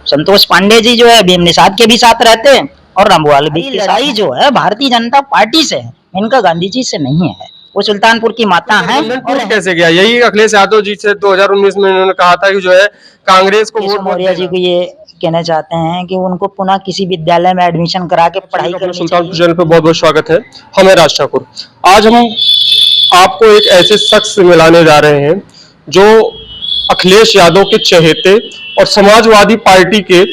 संतोष पांडे जी जो है भीम निषाद के भी साथ रहते हैं और रामभुआल भी की लड़ाई जो है भारतीय जनता पार्टी से है, इनका गांधी जी से नहीं है। वो सुल्तानपुर की माता है। और कैसे गया? यही अखिलेश यादव जी से 2019 में उन्होंने कहा था कि जो है कांग्रेस को वोट मौर्य जी को ये कहना चाहते हैं कि उनको पुनः किसी विद्यालय में एडमिशन करा के पढ़ाई करनी चाहिए। सुल्तानपुर चैनल पे बहुत बहुत स्वागत है। हम राज ठाकुर। आज हम आपको एक ऐसे शख्स से मिलाने जा रहे हैं जो अखिलेश यादव के चहेते और समाजवादी पार्टी के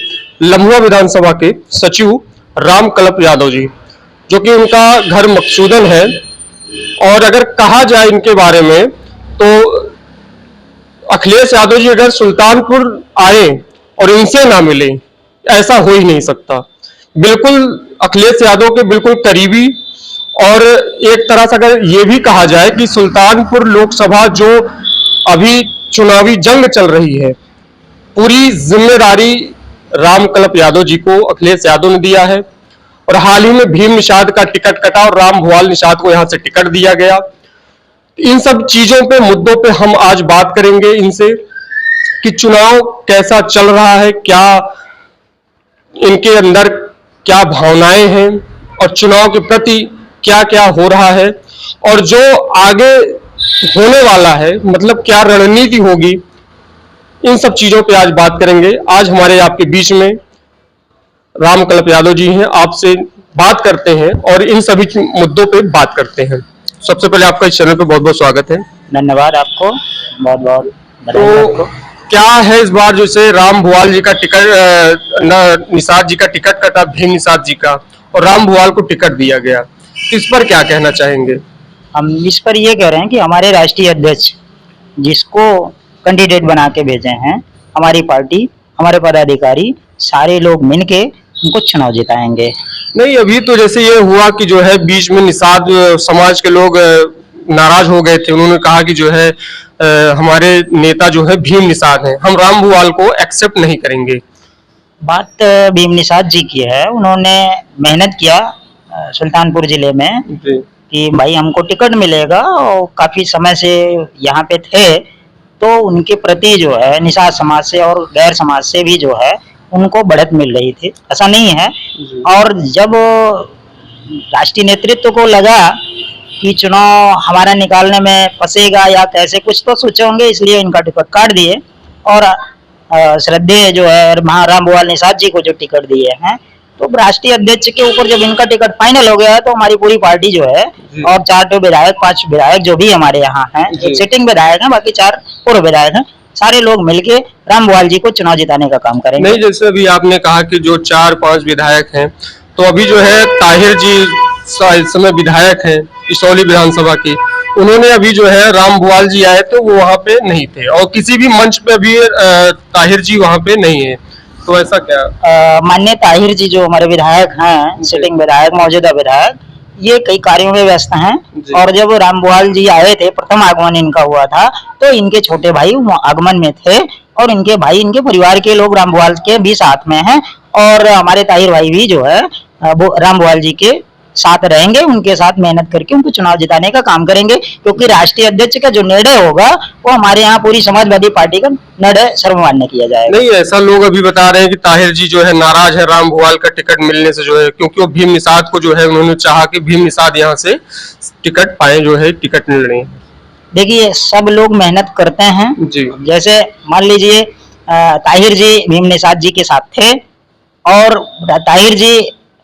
लम्हुआ विधानसभा के सचिव राम कल्प यादव जी, जो कि उनका घर मकसूदन है। और अगर कहा जाए इनके बारे में तो अखिलेश यादव जी अगर सुल्तानपुर आए और इनसे ना मिले, ऐसा हो ही नहीं सकता। बिल्कुल अखिलेश यादव के बिल्कुल करीबी, और एक तरह से अगर ये भी कहा जाए कि सुल्तानपुर लोकसभा जो अभी चुनावी जंग चल रही है, पूरी जिम्मेदारी राम कल्प यादव जी को अखिलेश यादव ने दिया है। और हाल ही में भीम निषाद का टिकट कटा और रामभुआल निषाद को यहां से टिकट दिया गया। इन सब चीजों पे, मुद्दों पे हम आज बात करेंगे इनसे कि चुनाव कैसा चल रहा है, क्या इनके अंदर क्या भावनाएं हैं और चुनाव के प्रति क्या क्या हो रहा है, और जो आगे होने वाला है मतलब क्या रणनीति होगी, इन सब चीजों पे आज बात करेंगे। आज हमारे आपके बीच में राम कल्प यादव जी हैं, आपसे बात करते हैं और इन सभी मुद्दों पे बात करते हैं। सबसे पहले आपका इस चैनल पे बहुत बहुत स्वागत है। धन्यवाद आपको, बहुत बहुत। तो क्या है इस बार जैसे रामभुआल जी का टिकट, निषाद जी का टिकट कटा, भीम निषाद जी का, और रामभुआल को टिकट दिया गया, इस पर क्या कहना चाहेंगे? हम इस पर ये कह रहे हैं कि हमारे राष्ट्रीय अध्यक्ष जिसको कैंडिडेट बना के भेजे हैं, हमारी पार्टी, हमारे पदाधिकारी, सारे लोग मिलके उनको चुनाव जिताएंगे। नहीं, अभी तो जैसे ये हुआ कि जो है बीच में निषाद समाज के लोग नाराज हो गए थे। उन्होंने कहा कि जो है हमारे नेता जो है भीम निषाद हैं, हम रामभुआल को एक्सेप्ट नहीं करेंगे। बात भीम निषाद जी की है। उन्होंने मेहनत किया सुल्तानपुर जिले में कि भाई हमको टिकट मिलेगा, और काफी समय से यहाँ पे थे, तो उनके प्रति जो है निषाद समाज से और गैर समाज से भी जो है उनको बढ़त मिल रही थी, ऐसा नहीं है। और जब राष्ट्रीय नेतृत्व को लगा कि चुनाव हमारा निकालने में फंसेगा या कैसे, कुछ तो सोचे होंगे, इसलिए इनका टिकट काट दिए। और श्रद्धेय जो है रामभुआल निषाद जी को जो टिकट दिए हैं, तो राष्ट्रीय अध्यक्ष के ऊपर जब इनका टिकट फाइनल हो गया है, तो हमारी पूरी पार्टी जो है और 4 विधायक 5 विधायक जो भी हमारे यहाँ हैं, एक सिटिंग विधायक हैं, बाकी 4 पूर्व विधायक हैं, सारे लोग मिलके रामभुआल जी को चुनाव जिताने का काम करेंगे। नहीं, जैसे अभी आपने कहा कि जो 4-5 विधायक हैं, तो अभी जो है ताहिर जी इस समय विधायक हैं इसौली विधानसभा की, उन्होंने अभी जो है रामभुआल जी आए तो वो वहाँ पे नहीं थे, और किसी भी मंच पे अभी ताहिर जी वहाँ पे नहीं है, तो ऐसा क्या? माननीय ताहिर जी जो हमारे विधायक हैं, सिटिंग विधायक, मौजूदा विधायक, ये कई कार्यों में व्यस्त हैं। और जब रामभुआल जी आए थे, प्रथम आगमन इनका हुआ था, तो इनके छोटे भाई आगमन में थे, और इनके भाई, इनके परिवार के लोग रामभुआल के भी साथ में हैं। और हमारे ताहिर भाई भी जो है रामभुआल जी के साथ रहेंगे, उनके साथ मेहनत करके उनको चुनाव जिताने का काम करेंगे, क्योंकि राष्ट्रीय अध्यक्ष का जो निर्णय होगा वो हमारे यहाँ पूरी समाजवादी पार्टी का निर्णय सर्वमान्य किया जाएगा। नहीं, ऐसा लोग अभी बता रहे हैं कि ताहिर जी जो है नाराज है रामभुआल का टिकट मिलने से, जो है क्योंकि वो भीम निषाद को जो है उन्होंने चाहा कि भीम निषाद यहाँ से टिकट पाए, जो है टिकट मिल रही है। देखिए, सब लोग मेहनत करते हैं जी। जैसे मान लीजिए ताहिर जी भीम निषाद जी के साथ थे, और ताहिर जी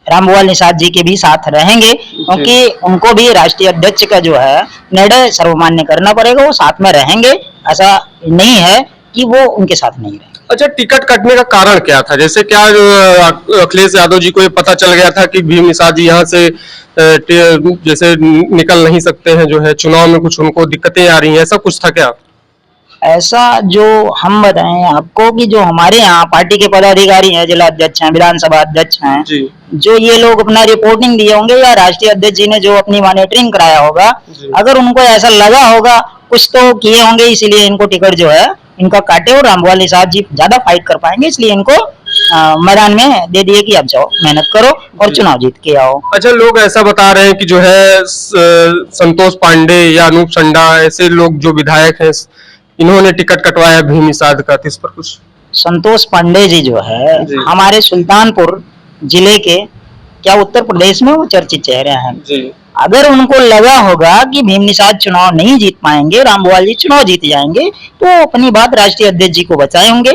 रामभुआल निषाद जी के भी साथ रहेंगे, क्योंकि उनको भी राष्ट्रीय अध्यक्ष का जो है निर्णय सर्वमान्य करना पड़ेगा। वो साथ में रहेंगे, ऐसा नहीं है कि वो उनके साथ नहीं रहेंगे। अच्छा, टिकट कटने का कारण क्या था? जैसे क्या अखिलेश यादव जी को ये पता चल गया था कि भीम निषाद जी यहाँ से जैसे निकल नहीं सकते हैं, जो है चुनाव में कुछ उनको दिक्कतें आ रही हैं, ऐसा कुछ था क्या? ऐसा जो हम बताएं आपको कि जो हमारे यहाँ पार्टी के पदाधिकारी हैं, जिला अध्यक्ष हैं, विधानसभा अध्यक्ष हैं, जो ये लोग अपना रिपोर्टिंग दिए होंगे या राष्ट्रीय अध्यक्ष जी ने जो अपनी मॉनिटरिंग कराया होगा, अगर उनको ऐसा लगा होगा, कुछ तो किए होंगे, इसीलिए इनको टिकट जो है इनका काटे, और रामभुआल निषाद जी ज्यादा फाइट कर पाएंगे, इसलिए इनको मैदान में दे दिए कि आप जाओ, मेहनत करो और चुनाव जीत के आओ। अच्छा, लोग ऐसा बता रहे हैं कि जो है संतोष पांडे या अनूप संडा, ऐसे लोग जो विधायक हैं, इन्होंने टिकट कटवाया भीम निषाद का, इस पर कुछ? संतोष पांडे जी जो है जी। हमारे सुल्तानपुर जिले के, क्या उत्तर प्रदेश में वो चर्चित चेहरे हैं। जी। अगर उनको लगा होगा कि भीम निषाद चुनाव नहीं जीत पाएंगे, रामभुआल जी चुनाव जीत जाएंगे, तो वो अपनी बात राष्ट्रीय अध्यक्ष जी को बताए होंगे।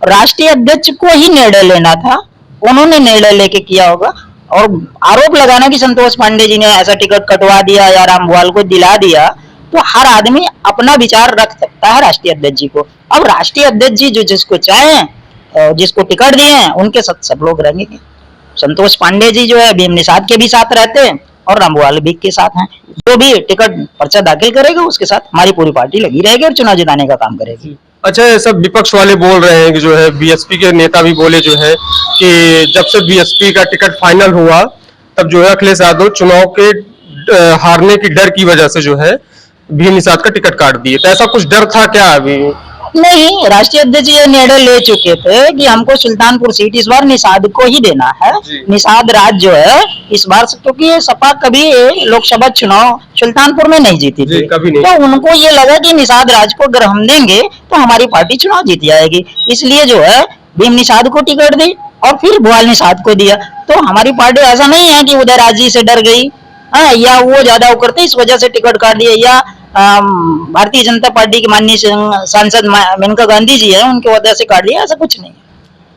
राष्ट्रीय अध्यक्ष को ही निर्णय लेना था, उन्होंने निर्णय लेके किया होगा। और आरोप लगाना कि संतोष पांडे जी ने ऐसा टिकट कटवा दिया या रामभुआल को दिला दिया, तो हर आदमी अपना विचार रख सकता है राष्ट्रीय अध्यक्ष जी को। अब राष्ट्रीय अध्यक्ष जी जो जिसको चाहे, जिसको टिकट दिए हैं, उनके साथ सब लोग रहेंगे। संतोष पांडे जी जो है भीम निषाद के भी साथ रहते हैं और रामभुआल भी के साथ हैं। जो भी टिकट पर्चा दाखिल करेगा उसके साथ हमारी पूरी पार्टी लगी रहेगी और चुनाव जिताने का काम करेगी। अच्छा, ये सब विपक्ष वाले बोल रहे हैं कि जो है बीएसपी के नेता भी बोले जो है कि जब से बीएसपी का टिकट फाइनल हुआ तब जो है अखिलेश यादव चुनाव के हारने की डर की वजह से जो है भीम निषाद का टिकट काट दिए। तो ऐसा कुछ डर था क्या अभी? नहीं, राष्ट्रीय अध्यक्ष ये निर्णय ले चुके थे कि हमको सुल्तानपुर सीट इस बार निषाद को ही देना है। निषाद राज जो है इस बार, क्योंकि सपा कभी लोकसभा चुनाव सुल्तानपुर में नहीं जीती थी, कभी नहीं। तो उनको ये लगा कि निषाद राज को अगर हम देंगे तो हमारी पार्टी चुनाव जीत जाएगी, इसलिए जो है भीम निषाद को टिकट दी और फिर भुआल निषाद को दिया। तो हमारी पार्टी ऐसा नहीं है कि उदयराज जी से डर गई, या वो ज्यादा करते इस वजह से टिकट काट दिया, या भारतीय जनता पार्टी की माननीय सांसद मेनका गांधी जी है उनके वजह से काट लिया, ऐसा कुछ नहीं है।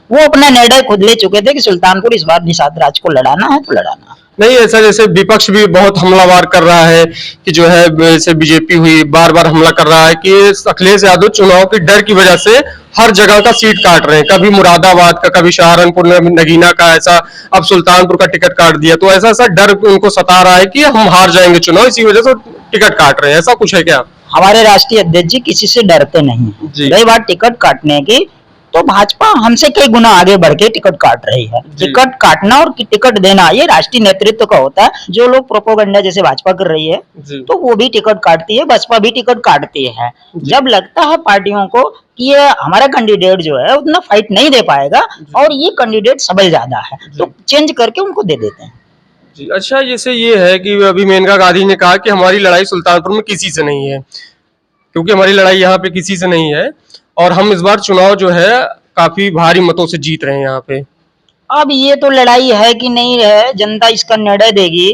वो अपना निर्णय खुद ले चुके थे कि सुल्तानपुर इस बार निषाद राज को लड़ाना है तो लड़ाना है। नहीं, ऐसा जैसे विपक्ष भी बहुत हमलावार कर रहा है कि जो है जैसे बीजेपी हुई बार बार हमला कर रहा है कि अखिलेश यादव चुनाव के डर की वजह से हर जगह का सीट काट रहे हैं, कभी मुरादाबाद का, कभी सहारनपुर नगीना का, ऐसा अब सुल्तानपुर का टिकट काट दिया। तो ऐसा ऐसा डर उनको सता रहा है कि हम हार जाएंगे चुनाव, इसी वजह से टिकट काट रहे हैं, ऐसा कुछ है क्या? हमारे राष्ट्रीय अध्यक्ष जी किसी से डरते नहीं है। रही बात टिकट काटने की, तो भाजपा हमसे कई गुना आगे बढ़ के टिकट काट रही है। टिकट काटना और टिकट देना ये राष्ट्रीय नेतृत्व का होता है। जो लोग प्रोपोगंडा जैसे भाजपा कर रही है तो वो भी टिकट काटती है, बसपा भी टिकट काटती है। जब लगता है पार्टियों को कि ये हमारा कैंडिडेट जो है उतना फाइट नहीं दे पाएगा और ये कैंडिडेट सबल ज्यादा है, तो चेंज करके उनको दे देते हैं। जी, अच्छा, जैसे ये है कि अभी मेनका गांधी ने कहा कि हमारी लड़ाई सुल्तानपुर में किसी से नहीं है, क्योंकि हमारी लड़ाई यहाँ पे किसी से नहीं है और हम इस बार चुनाव जो है काफी भारी मतों से जीत रहे हैं यहाँ पे। अब ये तो लड़ाई है कि नहीं है, जनता इसका निर्णय देगी।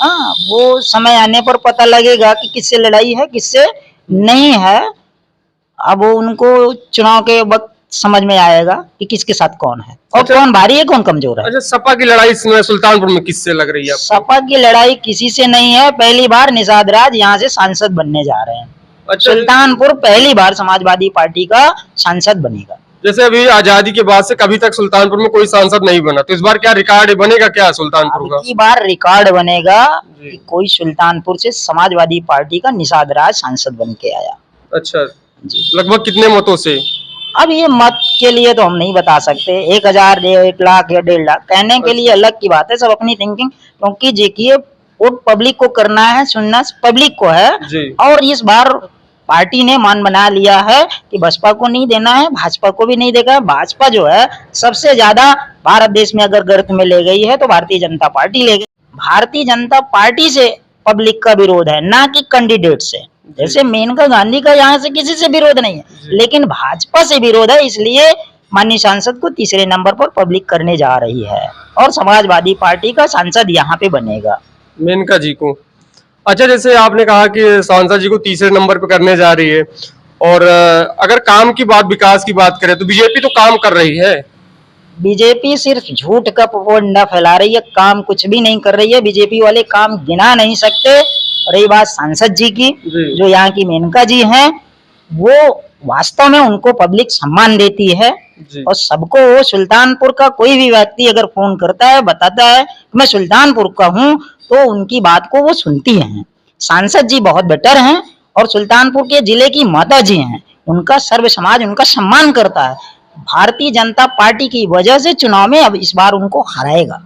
हाँ, वो समय आने पर पता लगेगा कि किससे लड़ाई है किससे नहीं है। अब उनको चुनाव के वक्त समझ में आएगा कि किसके साथ कौन है और कौन भारी है कौन कमजोर है। अच्छा, सपा की लड़ाई सुल्तानपुर में किससे लग रही है? सपा की लड़ाई किसी से नहीं है। पहली बार निषाद राज यहाँ से सांसद बनने जा रहे हैं। अच्छा, सुल्तानपुर पहली बार समाजवादी पार्टी का सांसद बनेगा। जैसे अभी आजादी के बाद से कभी तक सुल्तानपुर में कोई सांसद नहीं बना, तो इस बार क्या रिकॉर्ड बनेगा क्या सुल्तानपुर का? की बार रिकॉर्ड बनेगा कि कोई सुल्तानपुर से समाजवादी पार्टी का निषाद राज सांसद बन के आया। अच्छा जी, लगभग कितने मतों से? अब ये मत के लिए तो हम नहीं बता सकते, 1000, 1 लाख या 1.5 लाख कहने के लिए अलग की बात है, सब अपनी थिंकिंग। क्योंकि देखिए वोट पब्लिक को करना है, सुनना पब्लिक को है। और इस बार पार्टी ने मान बना लिया है कि बसपा को नहीं देना है, भाजपा को भी नहीं देगा। भाजपा जो है सबसे ज्यादा भारत देश में अगर गर्त में ले गई है तो भारतीय जनता पार्टी ले गई। भारतीय जनता पार्टी से पब्लिक का विरोध है, ना कि कैंडिडेट से। जैसे मेनका गांधी का यहाँ से किसी से विरोध नहीं है, लेकिन भाजपा से विरोध है, इसलिए माननीय सांसद को तीसरे नंबर पर पब्लिक करने जा रही है और समाजवादी पार्टी का सांसद यहाँ पे बनेगा मेनका जी को। अच्छा, जैसे आपने कहा कि सांसद जी को तीसरे नंबर पे करने जा रही है, और अगर काम की बात, विकास की बात करें तो बीजेपी तो काम कर रही है। बीजेपी सिर्फ झूठ का प्रोपेगेंडा फैला रही है, काम कुछ भी नहीं कर रही है। बीजेपी वाले काम गिना नहीं सकते। रही बात सांसद जी की, जो यहाँ की मेनका जी हैं, वो वास्तव में उनको पब्लिक सम्मान देती है और सबको। सुल्तानपुर का कोई भी व्यक्ति अगर फोन करता है, बताता है मैं सुल्तानपुर का हूँ, तो उनकी बात को वो सुनती हैं। सांसद जी बहुत बेटर हैं और सुल्तानपुर के जिले की माता जी हैं, उनका सर्व समाज उनका सम्मान करता है। भारतीय जनता पार्टी की वजह से चुनाव में अब इस बार उनको हराएगा।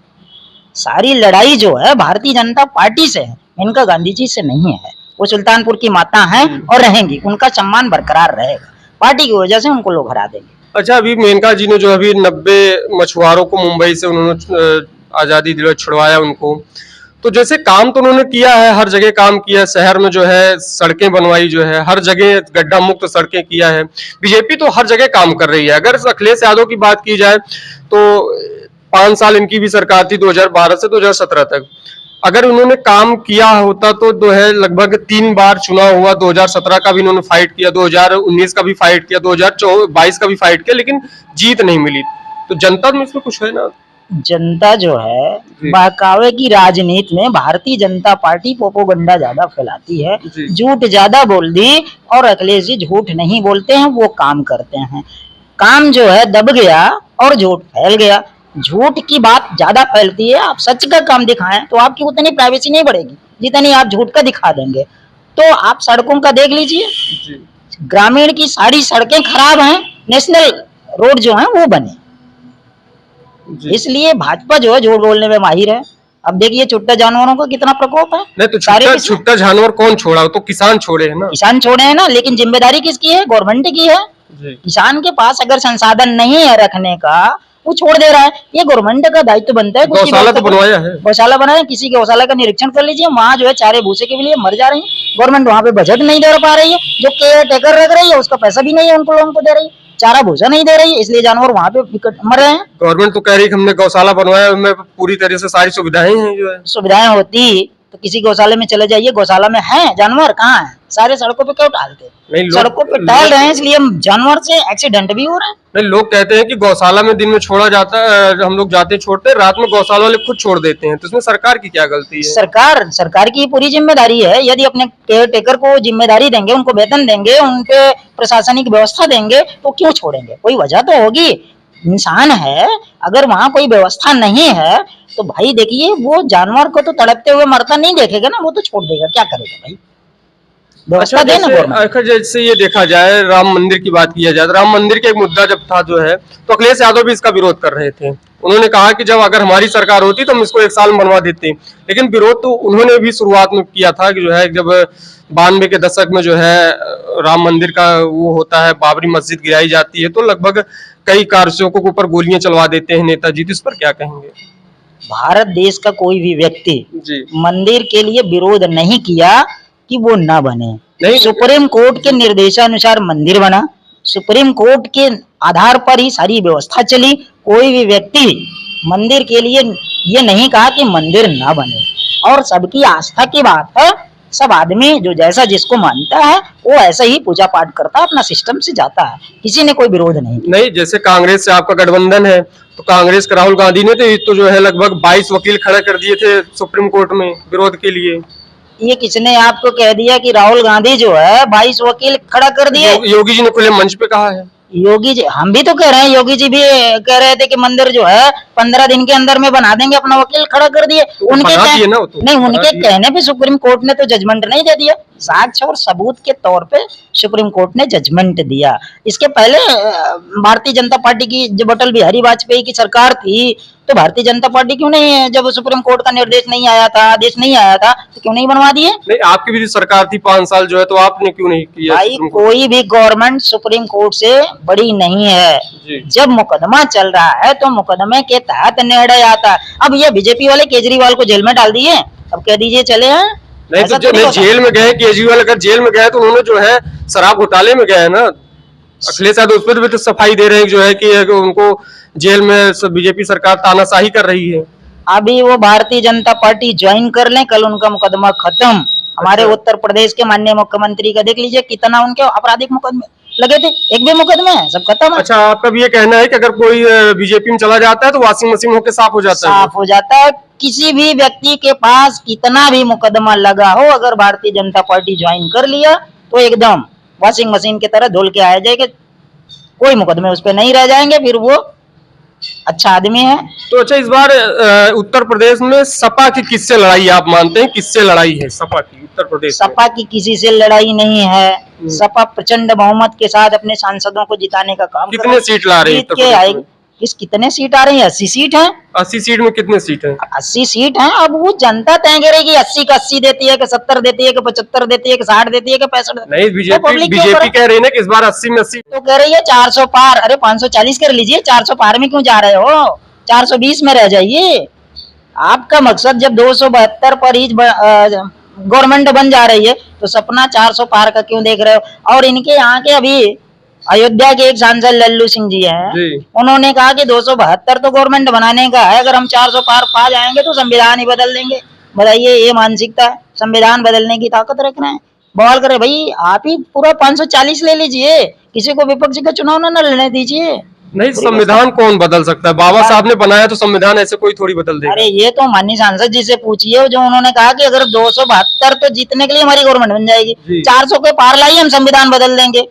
सारी लड़ाई जो है भारतीय जनता पार्टी से है, इनका गांधी जी से नहीं है। वो सुल्तानपुर की माता हैं और रहेंगी, उनका सम्मान बरकरार रहेगा। पार्टी की वजह से उनको लोग हरा देंगे। अच्छा, अभी मेनका जी ने जो अभी 90 मछुआरों को मुंबई से उन्होंने आजादी दिलवा छुड़वाया उनको, तो जैसे काम तो उन्होंने किया है, हर जगह काम किया है, शहर में जो है सड़कें बनवाई, जो है हर जगह गड्ढा मुक्त सड़कें किया है। बीजेपी तो हर जगह काम कर रही है। अगर अखिलेश यादव की बात की जाए तो 5 साल इनकी भी सरकार थी, 2012 से 2017 तक। अगर उन्होंने काम किया होता तो जो है लगभग 3 बार चुनाव हुआ, 2017 का भी इन्होंने फाइट किया, 2019 का भी फाइट किया, 2022 का भी फाइट किया, लेकिन जीत नहीं मिली। तो जनता में इसमें कुछ है ना। जनता जो है बहकावे की राजनीति में भारतीय जनता पार्टी प्रोपोगंडा ज्यादा फैलाती है, झूठ ज्यादा बोल दी। और अखिलेश जी झूठ नहीं बोलते हैं, वो काम करते हैं। काम जो है दब गया और झूठ फैल गया। झूठ की बात ज्यादा फैलती है, आप सच का काम दिखाएं तो आपकी उतनी प्राइवेसी नहीं बढ़ेगी जितनी आप झूठ का दिखा देंगे। तो आप सड़कों का देख लीजिए, ग्रामीण की सारी सड़कें खराब हैं, नेशनल रोड जो है वो बने। इसलिए भाजपा जो है झूठ बोलने में माहिर है। अब देखिए छुट्टा जानवरों का कितना प्रकोप है। नहीं तो छुट्टा जानवर कौन छोड़ा, तो किसान छोड़े हैं ना। किसान छोड़े हैं ना, लेकिन जिम्मेदारी किसकी है? गवर्नमेंट की है। किसान के पास अगर संसाधन नहीं है रखने का, वो छोड़ दे रहा है। ये गवर्नमेंट का दायित्व बनता है। गौशाला तो बनवाया है, गौशाला बनाया, किसी के गौशाला का निरीक्षण कर लीजिए, वहाँ जो है चारे भूसे के लिए मर जा रही है। गवर्नमेंट वहाँ पे बजट नहीं दे पा रही है, जो केयर टेकर रख रही है उसका पैसा भी नहीं है उनको, लोगों को दे रही है, चारा भूसा नहीं दे रही है, इसलिए जानवर वहाँ पे मर रहे हैं। गवर्नमेंट तो कह रही है कि हमने गौशाला बनवाया, उसमें पूरी तरह से सारी सुविधाएं हैं। जो है सुविधाएं होती तो किसी गौशाले में चले जाइए, गौशाला में है जानवर कहाँ है? सारे सड़कों पे क्यों डालते? सड़कों पे डाल रहे हैं, इसलिए जानवर से एक्सीडेंट भी हो रहे हैं। नहीं, लोग कहते हैं कि गौशाला में दिन में छोड़ा जाता है, हम लोग जाते छोड़ते हैं, रात में गौशाला वाले खुद छोड़ देते हैं। तो इसमें सरकार की क्या गलती है? सरकार की पूरी जिम्मेदारी है। यदि अपने केयर टेकर को जिम्मेदारी देंगे, उनको वेतन देंगे, उनके प्रशासनिक व्यवस्था देंगे, तो क्यों छोड़ेंगे? कोई वजह तो होगी। इंसान है, अगर वहां कोई व्यवस्था नहीं है तो भाई देखिए वो जानवर को तो तड़पते हुए मरता नहीं देखेगा ना, वो तो छोड़ देगा, क्या करेगा भाई? व्यवस्था अच्छा, जैसे ये देखा जाए, राम मंदिर की बात किया जाए, राम मंदिर का एक मुद्दा जब था जो है, तो अखिलेश यादव भी इसका विरोध कर रहे थे। उन्होंने कहा कि जब अगर हमारी सरकार होती तो हम इसको 1 साल में बनवा देते। लेकिन विरोध तो उन्होंने भी शुरुआत में किया था कि जो है जब 92 के दशक में जो है राम मंदिर का वो होता है, बाबरी मस्जिद गिराई जाती है, तो लगभग कई कारसेवकों के ऊपर गोलियां चलवा देते हैं नेताजी। तो इस पर क्या कहेंगे? भारत देश का कोई भी व्यक्ति मंदिर के लिए विरोध नहीं किया कि वो न बने। नहीं, सुप्रीम कोर्ट के निर्देशानुसार मंदिर बना, सुप्रीम कोर्ट के आधार पर ही सारी व्यवस्था चली। कोई भी व्यक्ति मंदिर के लिए ये नहीं कहा कि मंदिर ना बने। और सबकी आस्था की बात है, सब आदमी जो जैसा जिसको मानता है वो ऐसा ही पूजा पाठ करता है, अपना सिस्टम से जाता है, किसी ने कोई विरोध नहीं। जैसे कांग्रेस से आपका गठबंधन है, तो कांग्रेस के राहुल गांधी ने तो जो है लगभग 22 वकील खड़े कर दिए थे सुप्रीम कोर्ट में विरोध के लिए। ये किसने आपको कह दिया कि राहुल गांधी जो है 22 वकील खड़ा कर दिए? योगी जी ने खुले मंच पे कहा है। योगी जी, हम भी तो कह रहे हैं, योगी जी भी कह रहे थे कि मंदिर जो है 15 दिन के अंदर में बना देंगे, अपना वकील खड़ा कर दिए। उनके कहने पे सुप्रीम कोर्ट ने तो जजमेंट नहीं दे दिया, साक्ष्य और सबूत के तौर पे सुप्रीम कोर्ट ने जजमेंट दिया। इसके पहले भारतीय जनता पार्टी की जब अटल बिहारी वाजपेयी की सरकार थी, तो भारतीय जनता पार्टी क्यों नहीं, जब सुप्रीम कोर्ट का निर्देश नहीं आया था, आदेश नहीं आया था, तो क्यों नहीं बनवा दिए? नहीं, आपकी भी सरकार थी 5 साल जो है, तो आपने क्यों नहीं किया? भाई कोई भी गवर्नमेंट सुप्रीम कोर्ट से बड़ी नहीं है। जब मुकदमा चल रहा है तो मुकदमे के तहत निर्णय आता है। अब ये बीजेपी वाले केजरीवाल को जेल में डाल दिए, अब कह दीजिए चले हैं। नहीं तो जो जेल में गए केजरीवाल, अगर जेल में गए तो उन्होंने जो है शराब घोटाले में गए ना। अखिलेश यादव उस पर भी तो सफाई दे रहे हैं जो है कि उनको जेल में बीजेपी सरकार तानाशाही कर रही है। अभी वो भारतीय जनता पार्टी ज्वाइन कर लें, कल उनका मुकदमा खत्म। हमारे उत्तर प्रदेश के माननीय मुख्यमंत्री का देख लीजिए कितना उनके आपराधिक मुकदमे लगे थे, एक भी मुकदमे है, सब खत्म। अच्छा, आपका भी ये कहना है कि अगर कोई बीजेपी में चला जाता है तो वॉशिंग मशीन होकर साफ हो जाता है? साफ हो जाता है। किसी भी व्यक्ति के पास कितना भी मुकदमा लगा हो, अगर भारतीय जनता पार्टी ज्वाइन कर लिया तो एकदम वॉशिंग मशीन की तरह धुल के आ जाएगा, कोई मुकदमे उस पर नहीं रह जाएंगे, फिर वो अच्छा आदमी है। तो अच्छा, इस बार उत्तर प्रदेश में सपा की किससे लड़ाई आप मानते हैं? किससे लड़ाई है सपा की उत्तर प्रदेश? सपा की किसी से लड़ाई नहीं है। सपा प्रचंड बहुमत के साथ अपने सांसदों को जिताने का काम। कितने सीट ला रही है? कितने सीट आ रही है? 80 सीट है। 80 सीट में कितने सीट है? 80 सीट है। अब वो जनता तय करेगी 80 का 80 देती है कि 70 देती है कि 75 देती है कि 60 देती है कि 65? नहीं, बीजेपी कह रही है ना कि इस बार 80 में 80 तो कह रही है 400 पार। अरे 540 कर लीजिए, 400 पार में क्यों जा रहे हो? 420 में रह जाइए। आपका मकसद जब 272 पर ही गवर्नमेंट बन जा रही है तो सपना 400 पार का क्यों देख रहे हो? और इनके यहाँ के अभी अयोध्या के एक सांसद लल्लू सिंह जी हैं, उन्होंने कहा कि 272 तो गवर्नमेंट बनाने का है, अगर हम 400 पार पा जाएंगे तो संविधान ही बदल देंगे। बताइए, ये मानसिकता है? संविधान बदलने की ताकत रख रहे हैं। बवाल करे भाई, आप ही पूरा 540 ले लीजिए, किसी को विपक्ष का चुनाव ना लड़ने दीजिए। नहीं, संविधान कौन बदल सकता है? बाबा साहब ने बनाया तो संविधान ऐसे कोई थोड़ी बदल देगा। अरे ये तो माननीय सांसद जी से पूछिए, जो उन्होंने कहा कि अगर 272 तो जीतने के लिए हमारी गवर्नमेंट बन जाएगी, 400 के पार लाइए, हम संविधान बदल देंगे।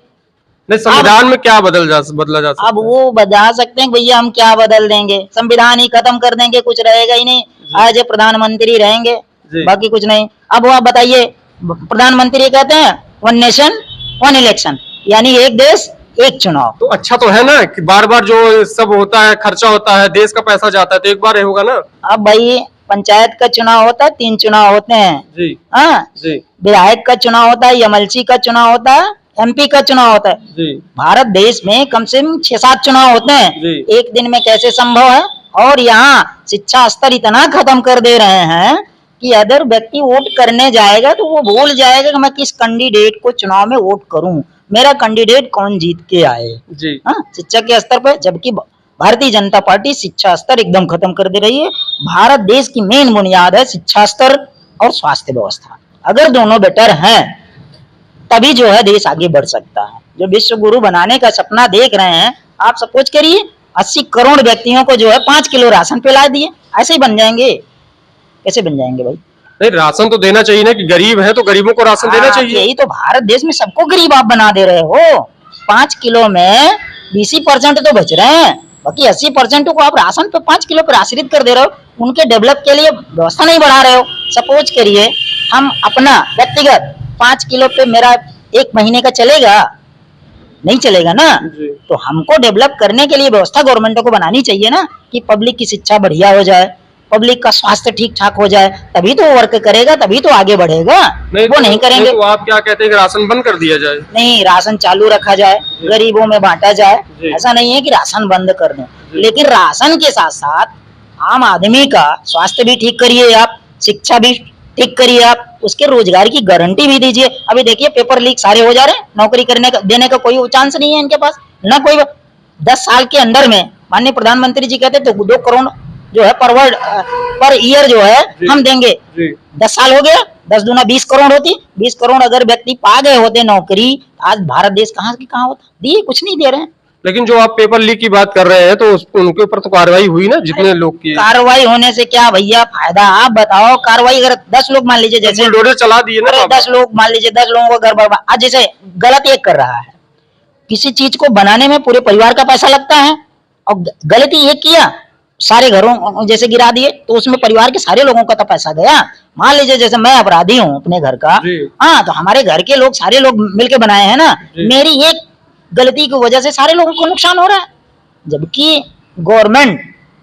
नहीं, संविधान में क्या बदला जा सकता? अब वो बता सकते हैं भैया हम क्या बदल देंगे, संविधान ही खत्म कर देंगे, कुछ रहेगा ही नहीं। आज प्रधानमंत्री रहेंगे, बाकी कुछ नहीं। अब वो आप बताइए, प्रधानमंत्री कहते हैं 1 नेशन 1 इलेक्शन, यानी एक देश एक चुनाव। तो अच्छा तो है ना कि बार बार जो सब होता है, खर्चा होता है, देश का पैसा जाता है, तो एक बार होगा ना। अब भाई पंचायत का चुनाव होता है, 3 चुनाव होते हैं जी। हाँ जी। विधायक का चुनाव होता है, एमएलसी का चुनाव होता है, एमपी का चुनाव होता है जी। भारत देश में कम से कम 6-7 चुनाव होते हैं जी। एक दिन में कैसे संभव है? और यहाँ शिक्षा स्तर इतना खत्म कर दे रहे हैं कि अगर व्यक्ति वोट करने जाएगा तो वो भूल जाएगा कि मैं किस कैंडिडेट को चुनाव में वोट करूं, मेरा कैंडिडेट कौन जीत के आए जी। हाँ, शिक्षा के स्तर पर, जबकि भारतीय जनता पार्टी शिक्षा स्तर एकदम खत्म कर दे रही है। भारत देश की मेन बुनियाद है शिक्षा स्तर और स्वास्थ्य व्यवस्था। अगर दोनों बेटर हैं तभी जो है देश आगे बढ़ सकता है। जो विश्व गुरु बनाने का सपना देख रहे हैं, आप सपोज करिए 80 करोड़ व्यक्तियों को जो है 5 किलो राशन पिला दिए, ऐसे ही बन जाएंगे? कैसे बन जाएंगे भाई? नहीं, राशन तो देना चाहिए ना, कि गरीब है तो गरीबों को राशन देना चाहिए। यही तो भारत देश में सबको गरीब आप बना दे रहे हो। 5 किलो में 20% तो बच रहे हैं, बाकी 80% को आप राशन पे 5 किलो पर आश्रित कर दे रहे हो। उनके डेवलप के लिए व्यवस्था नहीं बढ़ा रहे हो। सपोज करिए हम अपना व्यक्तिगत 5 किलो पे मेरा 1 महीने का चलेगा? नहीं चलेगा ना। तो हमको डेवलप करने के लिए व्यवस्था गवर्नमेंट को बनानी चाहिए ना, कि पब्लिक की शिक्षा बढ़िया हो जाए, पब्लिक का स्वास्थ्य ठीक ठाक हो जाए, तभी तो वर्क करेगा, तभी तो आगे बढ़ेगा। वो नहीं करेंगे। तो आप क्या कहते हैं कि राशन बंद कर दिया जाए? नहीं, राशन चालू रखा जाए, गरीबों में बांटा जाए। ऐसा नहीं है कि राशन बंद कर दें, लेकिन राशन के साथ साथ आम आदमी का स्वास्थ्य भी ठीक करिए आप, शिक्षा भी ठीक करिए आप, उसके रोजगार की गारंटी भी दीजिए। अभी देखिए पेपर लीक सारे हो जा रहे हैं, नौकरी करने का देने का कोई चांस नहीं है इनके पास ना। कोई 10 साल के अंदर में माननीय प्रधानमंत्री जी कहते तो 2 करोड़ जो है पर ईयर जो है हम देंगे। 10 साल हो गया, 10 दूना 20 करोड़ होती। 20 करोड़ अगर व्यक्ति पा गए होते नौकरी, आज भारत देश कहाँ की कहाँ होता। दिए कुछ नहीं दे रहे हैं। लेकिन जो आप पेपर लीक की बात कर रहे हैं तो उनके ऊपर तो कार्रवाई हुई ना, जितने लोग की। कार्रवाई होने से क्या भैया फायदा? आप बताओ, कार्रवाई अगर 10 लोग मान लीजिए, जैसे बुलडोजर चला दिए ना, 10 लोग मान लीजिए, 10 लोगों को घर बर्बाद। आज जैसे गलत एक कर रहा है, किसी चीज को बनाने में पूरे परिवार का पैसा लगता है, और गलती एक किया, सारे घरों जैसे गिरा दिए, तो उसमें परिवार के सारे लोगों का तो पैसा गया। मान लीजिए जैसे मैं अपराधी हूँ अपने घर का, हाँ, तो हमारे घर के लोग सारे लोग मिलके बनाए हैं ना, मेरी एक गलती की वजह से सारे लोगों को नुकसान हो रहा है। जबकि गवर्नमेंट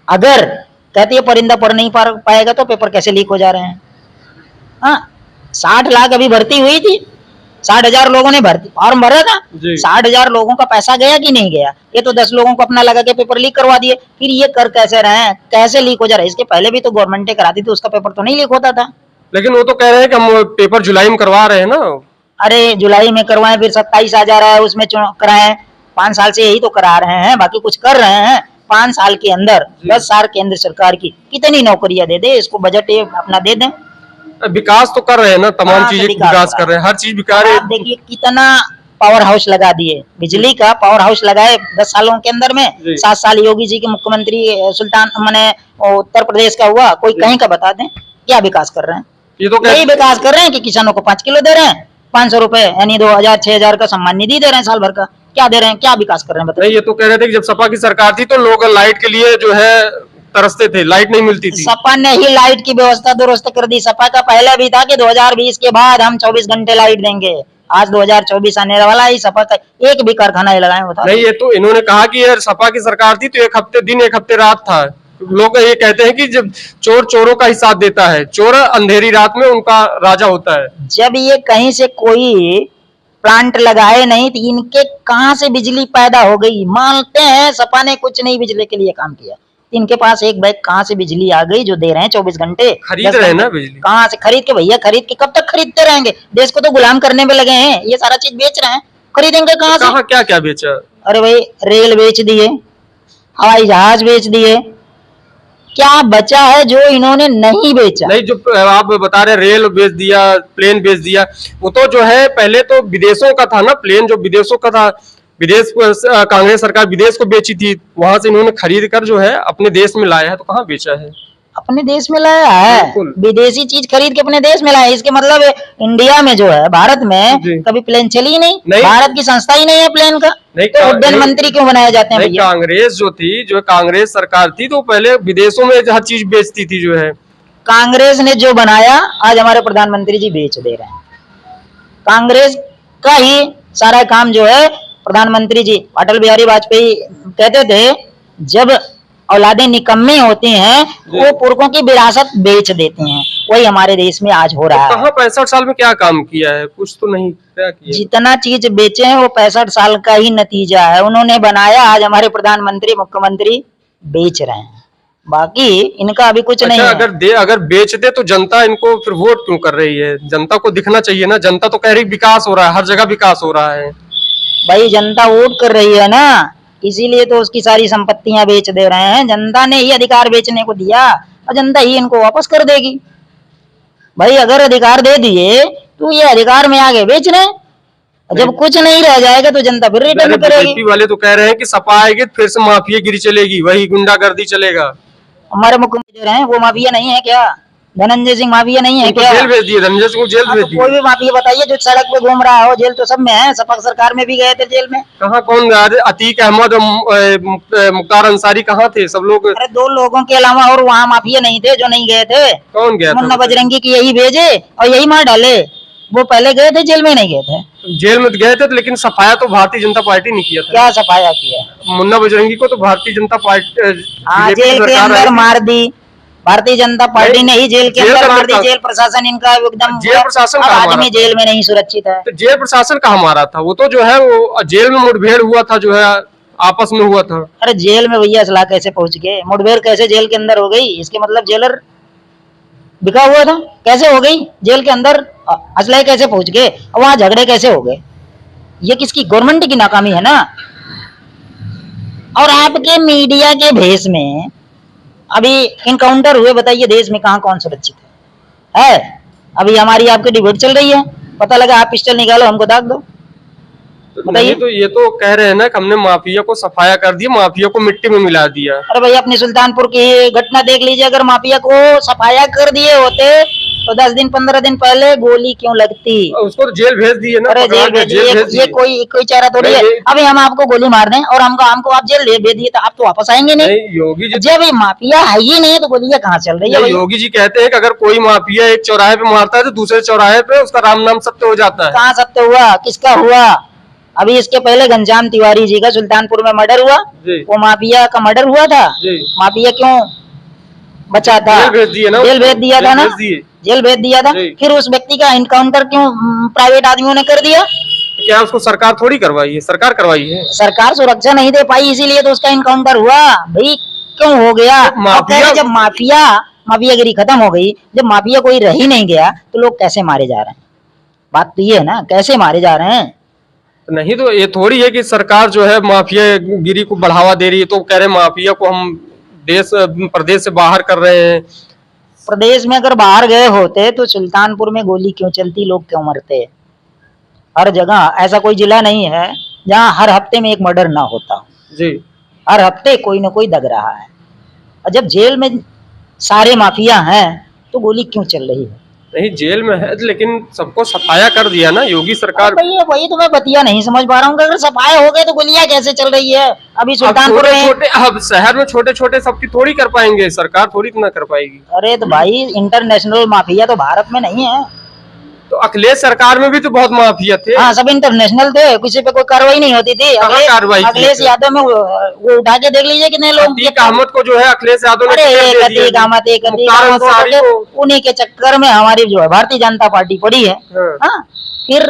अगर कहती है परिंदा पढ़ नहीं पाएगा तो पेपर कैसे लीक हो जा रहे हैं? हाँ, 60 लाख अभी भर्ती हुई थी, 60,000 लोगों ने भर्ती फॉर्म भरा था, 60,000 लोगों का पैसा गया कि नहीं गया? ये तो 10 लोगों को अपना लगा के पेपर लीक करवा दिए। फिर ये कर कैसे रहे हैं, कैसे लीक हो जा रहा है? इसके पहले भी तो गवर्नमेंट कराती थी, उसका पेपर तो नहीं लीक होता था। लेकिन वो तो कह रहे हैं कि हम पेपर जुलाई में करवा रहे हैं ना। अरे जुलाई में करवाएं, फिर 27 आ जा रहा है, उसमें कराएं। 5 साल से यही तो करा रहे हैं, बाकी कुछ कर रहे हैं। 5 साल के अंदर 10 साल केंद्र सरकार की कितनी नौकरियां दे दे, इसको बजट अपना दे दें। विकास तो कर रहे हैं ना, तमाम चीजें विकास कर रहे हैं, हर चीज विकास। आप देखिए कितना पावर हाउस लगा दिए, बिजली का पावर हाउस लगाए 10 सालों के अंदर में। 7 साल योगी जी के मुख्यमंत्री सुल्तान मैंने उत्तर प्रदेश का हुआ, कोई कहीं का बता दें क्या विकास कर रहे हैं? ये तो यही विकास कर रहे हैं कि किसानों को 5 किलो दे रहे हैं, 500 रुपए यानी 2,000 6,000 का सम्मान निधि दे रहे हैं साल भर का। क्या दे रहे हैं, क्या विकास कर रहे हैं बताइए? ये तो कह रहे थे कि जब सपा की सरकार थी तो लोग लाइट के लिए जो है तरसते थे, लाइट नहीं मिलती थी। सपा ने ही लाइट की व्यवस्था दुरुस्त कर दी। सपा का पहले भी था कि 2020 के बाद हम 24 घंटे लाइट देंगे। आज 2024 आने वाला है, सपा का एक भी कारखाना लगाए होता नहीं। ये तो इन्होंने कहा कि यार सपा की सरकार थी तो 1 हफ्ते दिन 1 हफ्ते रात था। लोग ये कहते हैं कि जब चोर चोरों का ही साथ देता है, चोर अंधेरी रात में उनका राजा होता है। जब ये कहीं से कोई प्लांट लगाए नहीं तो इनके कहां से बिजली पैदा हो गई? मानते हैं सपा ने कुछ नहीं बिजली के लिए काम किया, इनके पास एक बैग कहाँ से बिजली आ गई जो दे रहे हैं 24 घंटे? खरीद रहे हैं ना बिजली। कहाँ से खरीद के भैया? खरीद के कब तक खरीदते रहेंगे? देश को तो गुलाम करने में लगे हैं, ये सारा चीज बेच रहे हैं, खरीदेंगे कहाँ से? कहाँ क्या क्या बेचा? अरे भाई रेल बेच दिए, हवाई जहाज बेच दिए, क्या बचा है जो इन्होंने नहीं बेचा? नहीं, जो आप बता रहे रेल बेच दिया, प्लेन बेच दिया, वो तो जो है पहले तो विदेशों का था ना, प्लेन जो विदेशों का था, विदेश कांग्रेस सरकार विदेश को बेची थी, वहां से इन्होंने खरीद कर जो है अपने देश में लाया है, तो कहाँ बेचा है? अपने देश में लाया है, बिल्कुल। विदेशी चीज खरीद के अपने देश में लाया है। इसके मतलब इंडिया में जो है, भारत में जी। कभी प्लेन चली ही नहीं, नहीं। भारत की संस्था ही नहीं है प्लेन का, नहीं, तो उड्डयन मंत्री क्यों बनाए जाते हैं नहीं, भैया? कांग्रेस जो थी, जो कांग्रेस सरकार थी, तो पहले विदेशों में हर चीज बेचती थी जो है। कांग्रेस ने जो बनाया आज हमारे प्रधानमंत्री जी बेच दे रहे हैं। कांग्रेस का ही सारा काम जो है प्रधानमंत्री जी अटल बिहारी वाजपेयी कहते थे, जब औलादें निकम्मे होती हैं वो पुरखों की विरासत बेच देती हैं, वही हमारे देश में आज हो रहा है। कहाँ 65 साल में क्या काम किया है? कुछ तो नहीं क्या किया? जितना चीज बेचे हैं वो 65 साल का ही नतीजा है, उन्होंने बनाया, आज हमारे प्रधानमंत्री मुख्यमंत्री बेच रहे हैं, बाकी इनका अभी कुछ नहीं है। अगर बेचते तो जनता इनको फिर वोट क्यों कर रही है? जनता को दिखना चाहिए ना, जनता तो कह रही विकास हो रहा है, हर जगह विकास हो रहा है। भाई जनता वोट कर रही है ना, इसीलिए तो उसकी सारी संपत्तियां बेच दे रहे हैं। जनता ने ही अधिकार बेचने को दिया और जनता ही इनको वापस कर देगी। भाई अगर अधिकार दे दिए तो ये अधिकार में आगे बेच रहे हैं, जब कुछ नहीं रह जाएगा तो जनता फिर रिटर्न करेगी। बीजेपी वाले तो कह रहे हैं कि सपा आएगी फिर से माफियागिरी चलेगी, वही गुंडागर्दी चलेगा। हमारे मुख्यमंत्री जो रहे वो माफिया नहीं है क्या? धनंजय सिंह माफिया नहीं है क्या? जेल भेज दिए, धनंजय सिंह को जेल भेज दिए। कोई भी माफिया बताइए जो सड़क पे घूम रहा हो, जेल तो सब में है, सपा सरकार में भी गए थे जेल में। कहाँ कौन? अतीक अहमद और मुख्तार अंसारी कहाँ थे सब लोग? अरे 2 लोगों के अलावा और वहाँ माफिया नहीं थे जो नहीं गए थे। कौन गया था? मुन्ना बजरंगी की यही भेजे और यही मार डाले, वो पहले गए थे जेल में नहीं गए थे। जेल में गए थे लेकिन सफाया तो भारतीय जनता पार्टी ने किया था। क्या सफाया किया? मुन्ना बजरंगी को तो भारतीय जनता पार्टी जेल के अंदर मार दी, भारतीय जनता पार्टी ने ही जेल के अंदर मार दी। जेल प्रशासन इनका एकदम, जेल प्रशासन आदमी जेल में नहीं सुरक्षित है। तो जेल प्रशासन कहाँ मारा था? वो तो जो है वो जेल में मुठभेड़ हुआ था, जो है आपस में हुआ था। अरे जेल में भैया असला कैसे पहुंच गए? मुठभेड़ कैसे जेल के अंदर हो गई? इसके मतलब जेलर बिका हुआ था, कैसे हो गई जेल के अंदर? असला कैसे पहुंच गए? वहां झगड़े कैसे हो गए? ये किसकी? गवर्नमेंट की नाकामी है ना। और आपके मीडिया के भेष में अभी इनकाउंटर हुए, बताइए देश में कहाँ कौन सुरक्षित है? अभी हमारी आपकी डिबेट चल रही है, पता लगा आप पिस्टल निकालो हमको दाग दो, बताइए। तो ये तो कह रहे हैं ना कि हमने माफिया को सफाया कर दिया, माफिया को मिट्टी में मिला दिया। अरे भैया अपने सुल्तानपुर की घटना देख लीजिए, अगर माफिया को सफाया कर दिए होते तो 10 दिन 15 दिन पहले गोली क्यों लगती? उसको तो जेल भेज दिए ना। अरे जेल भेज दिए, ये कोई चारा थोड़ी है। अभी हम आपको गोली मार दें और हमको आप जेल भेज दिए तो आप तो वापस आएंगे नहीं। योगी जी, जब ये माफिया है ही नहीं तो गोलियां कहाँ चल रही है? योगी जी कहते हैं कि अगर कोई माफिया एक चौराहे पे मारता है तो दूसरे चौराहे पे उसका राम नाम सत्य हो जाता है। कहाँ सत्य हुआ? किसका हुआ? अभी इसके पहले घनश्याम तिवारी जी का सुल्तानपुर में मर्डर हुआ, वो माफिया का मर्डर हुआ था। माफिया क्यों बचा था? जेल भेज दिया था ना, जेल भेज दिया था। फिर उस व्यक्ति का इनकाउंटर क्यों प्राइवेट आदमियों ने कर दिया? क्या उसको सरकार थोड़ी करवाई है? सरकार करवाई है। सरकार सुरक्षा नहीं दे पाई इसीलिए तो उसका इनकाउंटर हुआ। भाई क्यों हो गया? जब माफियागिरी खत्म हो गई, जब माफिया कोई रह ही नहीं गया तो लोग कैसे मारे जा रहे हैं? बात तो ये है ना, कैसे मारे जा रहे हैं? नहीं तो ये थोड़ी है कि सरकार जो है माफिया गिरी को बढ़ावा दे रही है, तो कह रहे माफिया को हम प्रदेश से बाहर कर रहे हैं। प्रदेश में अगर बाहर गए होते तो सुल्तानपुर में गोली क्यों चलती, लोग क्यों मरते? हर जगह ऐसा कोई जिला नहीं है जहां हर हफ्ते में एक मर्डर ना होता जी। हर हफ्ते कोई ना कोई दग रहा है, और जब जेल में सारे माफिया हैं तो गोली क्यों चल रही है? नहीं जेल में है लेकिन सबको सफाया कर दिया ना योगी सरकार। वही तो मैं बतिया नहीं समझ पा रहा हूँ, अगर सफाया हो गए तो गोलियां कैसे चल रही है? अभी सुल्तानपुर में अब शहर में छोटे छोटे सबकी थोड़ी कर पाएंगे, सरकार थोड़ी इतना कर पाएगी। अरे तो भाई इंटरनेशनल माफिया तो भारत में नहीं है, तो अखिलेश सरकार में भी तो बहुत माफिया थे। हाँ सब इंटरनेशनल थे, किसी पे कोई कार्रवाई नहीं होती थी। अखिलेश यादव में वो उठा के देख लीजिए कितने लोग। अतीक अहमद को जो है अखिलेश यादव ने उन्हीं के चक्कर में हमारी जो है भारतीय जनता पार्टी पड़ी है। हाँ फिर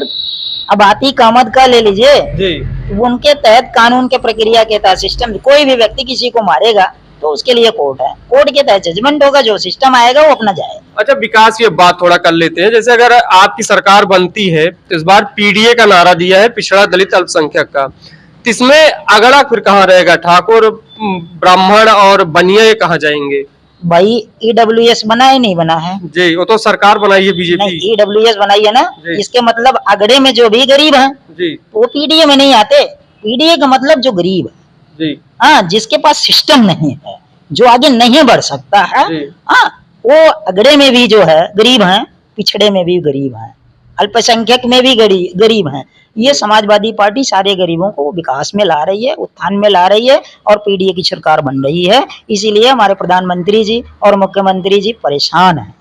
अब अतीक अहमद का ले लीजिए, उनके तहत कानून के प्रक्रिया के तहत सिस्टम, कोई भी व्यक्ति किसी को मारेगा तो उसके लिए कोर्ट है, कोर्ट के तहत जजमेंट होगा, जो सिस्टम आएगा वो अपना जाएगा। अच्छा, विकास की बात थोड़ा कर लेते हैं। जैसे अगर आपकी सरकार बनती है तो इस बार पीडीए का नारा दिया है, पिछड़ा दलित अल्पसंख्यक का, तो इसमें अगड़ा फिर कहाँ रहेगा? ठाकुर, ब्राह्मण और बनिया ये कहाँ जाएंगे? भाई ईडब्ल्यूएस बना है नहीं बना है? जी, वो तो सरकार बनाई है बीजेपी। नहीं, ईडब्ल्यूएस बनाई है ना, इसके मतलब अगड़े में जो भी गरीब हैं जी, वो पीडीए में नहीं आते। पीडीए का मतलब जो गरीब है, जी, हाँ, जिसके पास सिस्टम नहीं है, जो आगे नहीं बढ़ सकता है, हाँ, वो अगड़े में भी जो है गरीब हैं, पिछड़े में भी गरीब हैं, अल्पसंख्यक में भी गरीब हैं। ये समाजवादी पार्टी सारे गरीबों को विकास में ला रही है, उत्थान में ला रही है, और पीडीए की सरकार बन रही है। इसीलिए हमारे प्रधानमंत्री जी और मुख्यमंत्री जी परेशान हैं।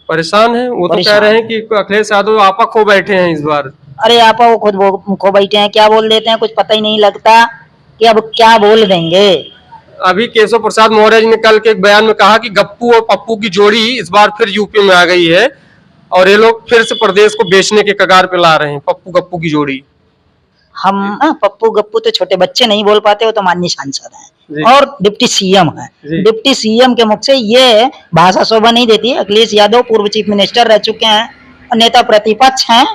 परेशान है? वो तो कह रहे हैं कि अखिलेश यादव आपा खो बैठे हैं इस बार। अरे आपा वो खुद खो बैठे हैं, क्या बोल देते हैं कुछ पता ही नहीं लगता कि अब क्या बोल देंगे। अभी केशव प्रसाद मौर्य जी ने कल के एक बयान में कहा कि गप्पू और पप्पू की जोड़ी इस बार फिर यूपी में आ गई है और ये लोग फिर से प्रदेश को बेचने के कगार पे ला रहे हैं, पप्पू गप्पू की जोड़ी। हम पप्पू गप्पू तो छोटे बच्चे नहीं बोल पाते, वो तो माननीय सांसद हैं और डिप्टी सीएम है। डिप्टी सीएम के मुख से ये भाषा शोभा नहीं देती। अखिलेश यादव पूर्व चीफ मिनिस्टर रह चुके हैं, नेता प्रतिपक्ष हैं।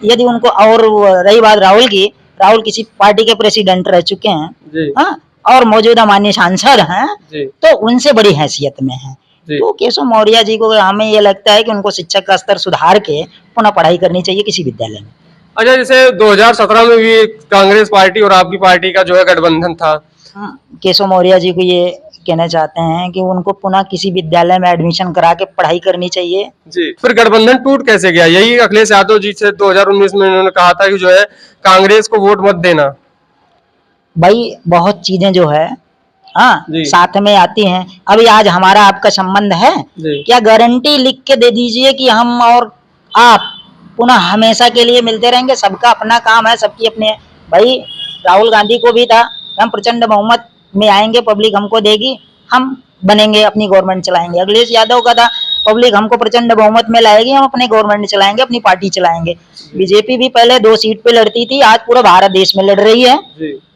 यदि उनको, और रही बात राहुल की, राहुल किसी पार्टी के प्रेसिडेंट रह चुके हैं, हाँ, और मौजूदा माननीय सांसद हैं, तो उनसे बड़ी हैसियत में है। तो केशव मौर्य जी को हमें ये लगता है कि उनको शिक्षक का स्तर सुधार के पुनः पढ़ाई करनी चाहिए किसी विद्यालय में। अच्छा, जैसे 2017 में भी कांग्रेस पार्टी और आपकी पार्टी का जो है गठबंधन था। केशव मौर्य जी को ये कहना चाहते हैं कि उनको पुनः किसी विद्यालय में एडमिशन करा के पढ़ाई करनी चाहिए। जी, फिर गठबंधन टूट कैसे गया? यही अखिलेश यादव जी से 2019 में उन्होंने कहा था कि जो है कांग्रेस को वोट मत देना। भाई बहुत चीजें जो है, हाँ, साथ में आती हैं। अभी आज हमारा आपका संबंध है, क्या गारंटी लिख के दे दीजिए कि हम और आप पुनः हमेशा के लिए मिलते रहेंगे? सबका अपना काम है, सबकी अपने। भाई राहुल गांधी को भी था, हम प्रचंड बहुमत में आएंगे, पब्लिक हमको देगी, हम बनेंगे, अपनी गवर्नमेंट चलाएंगे। अखिलेश यादव का था, पब्लिक हमको प्रचंड बहुमत में लाएगी, हम अपने गवर्नमेंट चलाएंगे, अपनी पार्टी चलाएंगे। बीजेपी भी पहले 2 सीट पे लड़ती थी, आज पूरा भारत देश में लड़ रही है।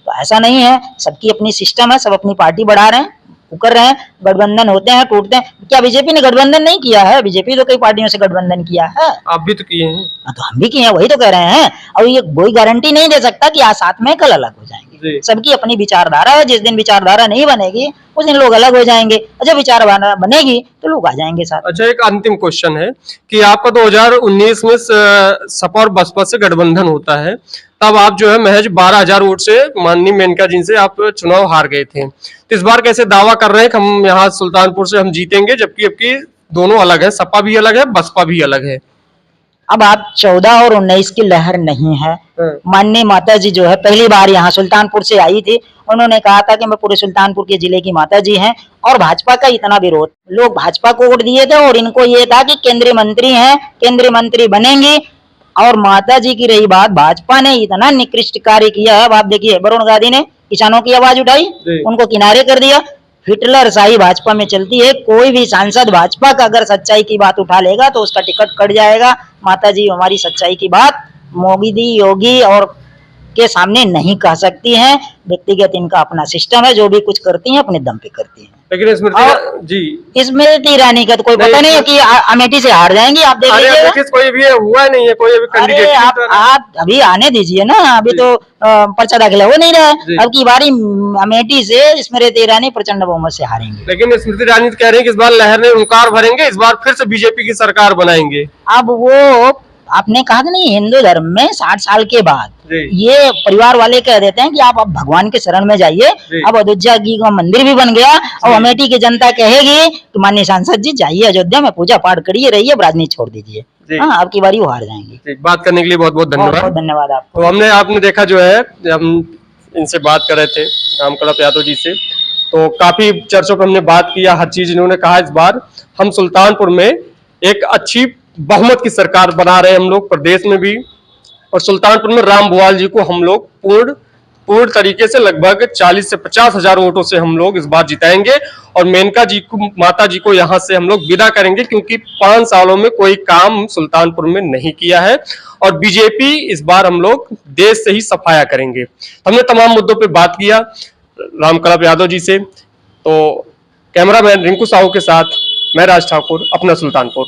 तो ऐसा नहीं है, सबकी अपनी सिस्टम है, सब अपनी पार्टी बढ़ा रहे हैं, कर रहे हैं। गठबंधन होते हैं, टूटते हैं। क्या बीजेपी ने गठबंधन नहीं किया है? बीजेपी तो कई पार्टियों से गठबंधन किया है। आप भी तो किए हैं। तो हम भी किए हैं, वही तो कह रहे हैं। और ये कोई गारंटी नहीं दे सकता कि आज साथ में कल अलग हो जाएंगे। सबकी अपनी विचारधारा है, जिस दिन विचारधारा नहीं बनेगी उस दिन लोग अलग हो जाएंगे, और जब विचारधारा बनेगी तो लोग आ जाएंगे साथ। अच्छा, एक अंतिम क्वेश्चन है कि आपका 2019 में सपा और बसपा से गठबंधन होता है, तब आप जो है महज 12,000 वोट से माननीय मेनका जी से आप चुनाव हार गए थे। तो इस बार कैसे दावा कर रहे हैं कि हम यहाँ सुल्तानपुर से हम जीतेंगे, जबकि अब दोनों अलग है, सपा भी अलग है, बसपा भी अलग है। अब आप 14 और 19 की लहर नहीं है। माननीय माता जी जो है पहली बार यहाँ सुल्तानपुर से आई थी, उन्होंने कहा था कि मैं पूरे सुल्तानपुर के जिले की माता जी हैं, और भाजपा का इतना विरोध, लोग भाजपा को वोट दिए थे और इनको ये था कि केंद्रीय मंत्री हैं, केंद्रीय मंत्री बनेंगी। और माता जी की रही बात, भाजपा ने इतना निकृष्ट कार्य किया है। आप देखिए, वरुण गांधी ने किसानों की आवाज उठाई, उनको किनारे कर दिया। हिटलर शाही भाजपा में चलती है। कोई भी सांसद भाजपा का अगर सच्चाई की बात उठा लेगा तो उसका टिकट कट जाएगा। माता जी हमारी सच्चाई की बात मोदी योगी और के सामने नहीं कह सकती हैं। व्यक्तिगत इनका अपना सिस्टम है, जो भी कुछ करती हैं अपने दम पे करती हैं। लेकिन स्मृति ईरानी का तो कोई पता नहीं है कि अमेठी से हार जाएंगी। आप देख लीजिए, कोई भी हुआ नहीं है, कोई अभी कैंडिडेट। आप अभी आने दीजिए ना, अभी तो पर्चा दाखिला हो नहीं रहा है। अब की बारी अमेठी से स्मृति ईरानी प्रचंड बहुमत से हारेंगे। लेकिन स्मृति ईरानी कह रहे हैं कि इस बार लहर ने हुंकार भरेंगे, इस बार फिर से बीजेपी की सरकार बनाएंगे। अब वो आपने कहा था नहीं, हिंदू धर्म में 60 साल के बाद ये परिवार वाले कह देते हैं कि आप अब भगवान के शरण में जाइए। अब अयोध्या जी का मंदिर भी बन गया और अमेठी की जनता कहेगी कि माननीय सांसद जी जाइए अयोध्या में, पूजा पाठ करिए, रहिए, राजनीति छोड़ दीजिए। हाँ, अब की बारी वो हार जाएंगे। बात करने के लिए बहुत बहुत धन्यवाद। बहुत धन्यवाद आपको। तो आपने देखा जो है, हम इनसे बात कर रहे थे रामकलप यादव जी से, तो काफी चर्चों पर हमने बात किया, हर चीज इन्होंने कहा। इस बार हम सुल्तानपुर में एक अच्छी बहुमत की सरकार बना रहे हैं हम लोग, प्रदेश में भी, और सुल्तानपुर में राम बुआल जी को हम लोग पूर्ण तरीके से लगभग 40 से 50 हजार वोटों से हम लोग इस बार जिताएंगे, और मेनका जी को, माता जी को यहाँ से हम लोग विदा करेंगे, क्योंकि 5 सालों में कोई काम सुल्तानपुर में नहीं किया है, और बीजेपी इस बार हम लोग देश से ही सफाया करेंगे। हमने तमाम मुद्दों पर बात किया रामकलप यादव जी से। तो कैमरामैन रिंकू साहू के साथ मैं राज ठाकुर, अपना सुल्तानपुर।